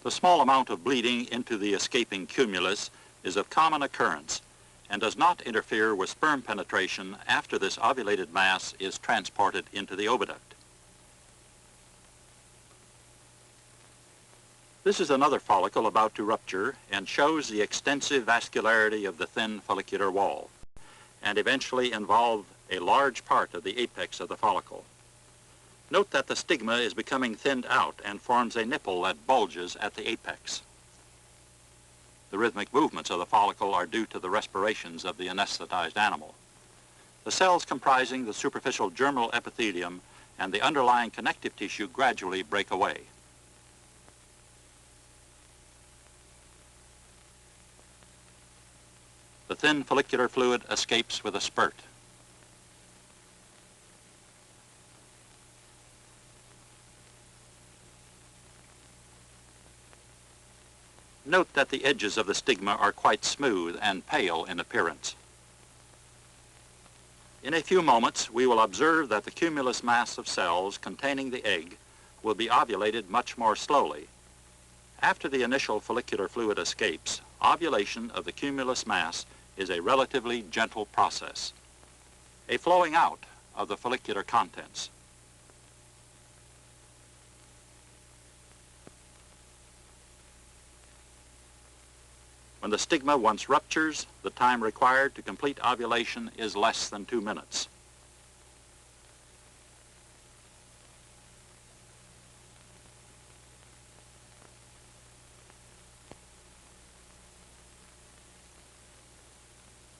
The small amount of bleeding into the escaping cumulus is of common occurrence and does not interfere with sperm penetration after this ovulated mass is transported into the oviduct. This is another follicle about to rupture and shows the extensive vascularity of the thin follicular wall and eventually involve a large part of the apex of the follicle. Note that the stigma is becoming thinned out and forms a nipple that bulges at the apex. The rhythmic movements of the follicle are due to the respirations of the anesthetized animal. The cells comprising the superficial germinal epithelium and the underlying connective tissue gradually break away. The thin follicular fluid escapes with a spurt. Note that the edges of the stigma are quite smooth and pale in appearance. In a few moments, we will observe that the cumulus mass of cells containing the egg will be ovulated much more slowly. After the initial follicular fluid escapes, ovulation of the cumulus mass is a relatively gentle process, a flowing out of the follicular contents. When the stigma once ruptures, the time required to complete ovulation is less than 2 minutes.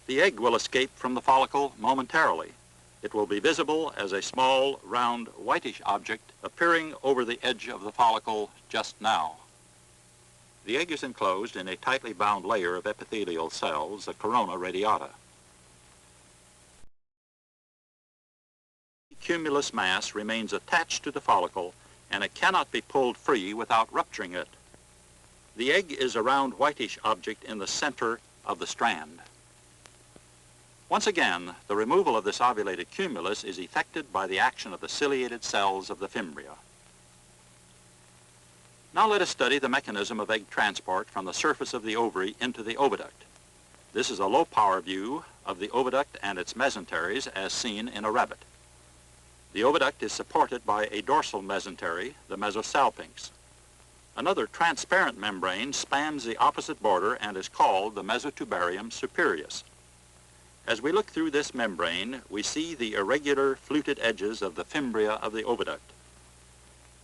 The egg will escape from the follicle momentarily. It will be visible as a small, round, whitish object appearing over the edge of the follicle just now. The egg is enclosed in a tightly bound layer of epithelial cells, the corona radiata. The cumulus mass remains attached to the follicle, and it cannot be pulled free without rupturing it. The egg is a round whitish object in the center of the strand. Once again, the removal of this ovulated cumulus is effected by the action of the ciliated cells of the fimbria. Now let us study the mechanism of egg transport from the surface of the ovary into the oviduct. This is a low-power view of the oviduct and its mesenteries as seen in a rabbit. The oviduct is supported by a dorsal mesentery, the mesosalpinx. Another transparent membrane spans the opposite border and is called the mesotubarium superius. As we look through this membrane, we see the irregular fluted edges of the fimbria of the oviduct.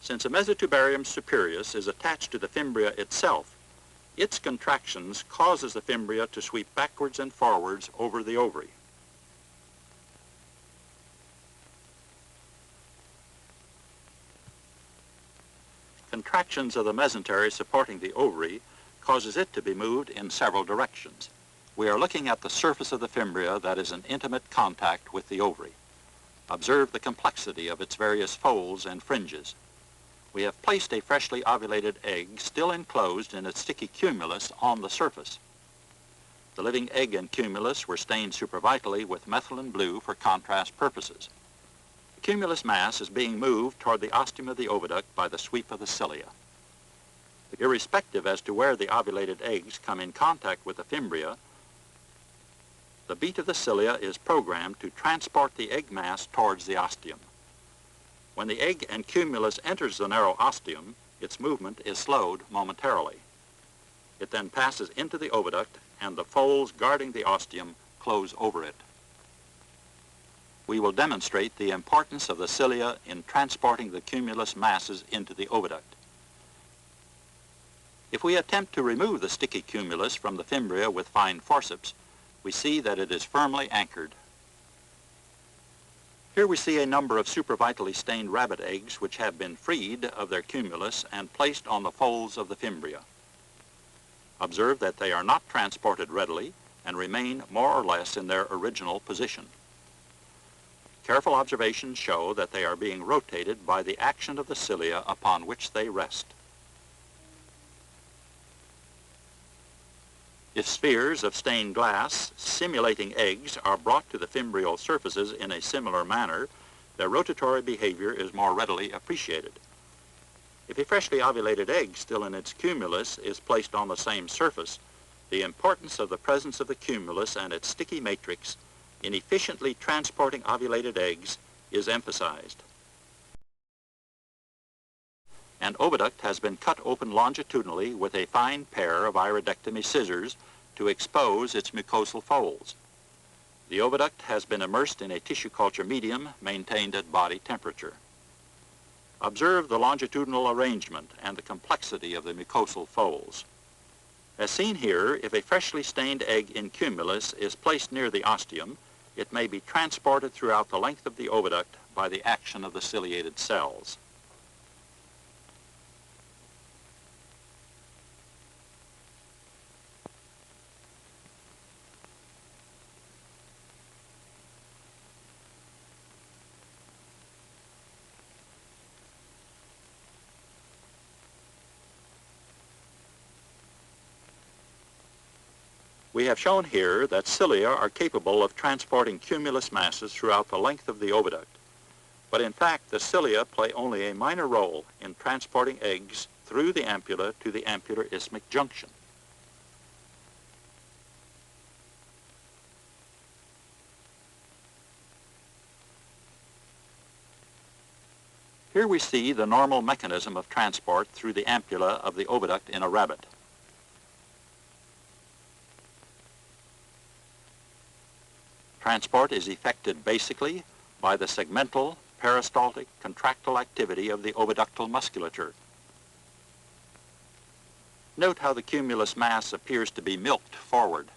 Since the mesotubarium superius is attached to the fimbria itself, its contractions causes the fimbria to sweep backwards and forwards over the ovary. Contractions of the mesentery supporting the ovary causes it to be moved in several directions. We are looking at the surface of the fimbria that is in intimate contact with the ovary. Observe the complexity of its various folds and fringes. We have placed a freshly ovulated egg still enclosed in its sticky cumulus on the surface. The living egg and cumulus were stained supravitally with methylene blue for contrast purposes. The cumulus mass is being moved toward the ostium of the oviduct by the sweep of the cilia. Irrespective as to where the ovulated eggs come in contact with the fimbria, the beat of the cilia is programmed to transport the egg mass towards the ostium. When the egg and cumulus enters the narrow ostium, its movement is slowed momentarily. It then passes into the oviduct, and the folds guarding the ostium close over it. We will demonstrate the importance of the cilia in transporting the cumulus masses into the oviduct. If we attempt to remove the sticky cumulus from the fimbria with fine forceps, we see that it is firmly anchored. Here we see a number of supravitally stained rabbit eggs which have been freed of their cumulus and placed on the folds of the fimbria. Observe that they are not transported readily and remain more or less in their original position. Careful observations show that they are being rotated by the action of the cilia upon which they rest. If spheres of stained glass simulating eggs are brought to the fimbrial surfaces in a similar manner, their rotatory behavior is more readily appreciated. If a freshly ovulated egg still in its cumulus is placed on the same surface, the importance of the presence of the cumulus and its sticky matrix in efficiently transporting ovulated eggs is emphasized. An oviduct has been cut open longitudinally with a fine pair of iridectomy scissors to expose its mucosal folds. The oviduct has been immersed in a tissue culture medium maintained at body temperature. Observe the longitudinal arrangement and the complexity of the mucosal folds. As seen here, if a freshly stained egg in cumulus is placed near the ostium, it may be transported throughout the length of the oviduct by the action of the ciliated cells. We have shown here that cilia are capable of transporting cumulus masses throughout the length of the oviduct. But in fact, the cilia play only a minor role in transporting eggs through the ampulla to the ampular isthmic junction. Here we see the normal mechanism of transport through the ampulla of the oviduct in a rabbit. Transport is effected basically by the segmental, peristaltic, contractile activity of the oviductal musculature. Note how the cumulus mass appears to be milked forward.